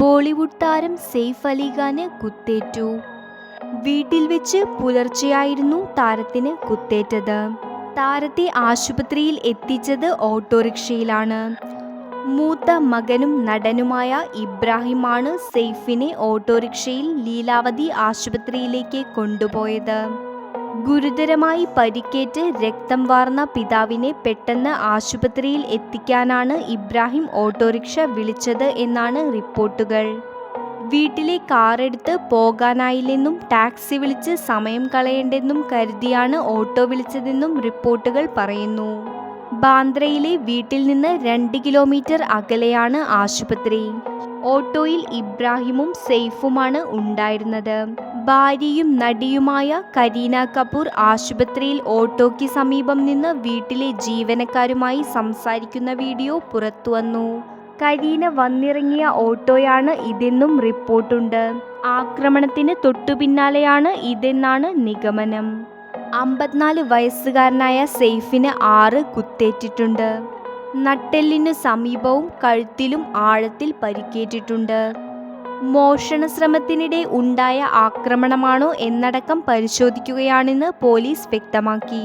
ബോളിവുഡ് താരം സെയ്ഫ് അലി ഖാന് കുത്തേറ്റു. വീട്ടിൽ വെച്ച് പുലർച്ചെയായിരുന്നു താരത്തിന് കുത്തേറ്റത്. താരത്തെ ആശുപത്രിയിൽ എത്തിച്ചത് ഓട്ടോറിക്ഷയിലാണ്. മൂത്ത മകനും നടനുമായ ഇബ്രാഹിമാണ് സെയ്ഫിനെ ഓട്ടോറിക്ഷയിൽ ലീലാവതി ആശുപത്രിയിലേക്ക് കൊണ്ടുപോയത്. ഗുരുതരമായി പരിക്കേറ്റ് രക്തം വാർന്ന പിതാവിനെ പെട്ടെന്ന് ആശുപത്രിയിൽ എത്തിക്കാനാണ് ഇബ്രാഹിം ഓട്ടോറിക്ഷ വിളിച്ചത് എന്നാണ് റിപ്പോർട്ടുകൾ. വീട്ടിലെ കാറെടുത്ത് പോകാനായില്ലെന്നും ടാക്സി വിളിച്ച് സമയം കളയേണ്ടെന്നും കരുതിയാണ് ഓട്ടോ വിളിച്ചതെന്നും റിപ്പോർട്ടുകൾ പറയുന്നു. ബാന്ദ്രയിലെ വീട്ടിൽ നിന്ന് 2 കിലോമീറ്റർ അകലെയാണ് ആശുപത്രി. ഓട്ടോയിൽ ഇബ്രാഹിമും സെയ്ഫുമാണ് ഉണ്ടായിരുന്നത്. ഭാര്യയും നടിയുമായ കരീന കപൂർ ആശുപത്രിയിൽ ഓട്ടോയ്ക്ക് സമീപം നിന്ന് വീട്ടിലെ ജീവനക്കാരുമായി സംസാരിക്കുന്ന വീഡിയോ പുറത്തുവന്നു. കരീന വന്നിറങ്ങിയ ഓട്ടോയാണ് ഇതെന്നും റിപ്പോർട്ടുണ്ട്. ആക്രമണത്തിന് തൊട്ടുപിന്നാലെയാണ് ഇതെന്നാണ് നിഗമനം. 54 വയസ്സുകാരനായ സെയ്ഫിന് 6 കുത്തേറ്റിട്ടുണ്ട്. നട്ടെല്ലിനു സമീപവും കഴുത്തിലും ആഴത്തിൽ പരിക്കേറ്റിട്ടുണ്ട്. മോഷണ ശ്രമത്തിനിടെ ഉണ്ടായ ആക്രമണമാണോ എന്നടക്കം പരിശോധിക്കുകയാണെന്ന് പോലീസ് വ്യക്തമാക്കി.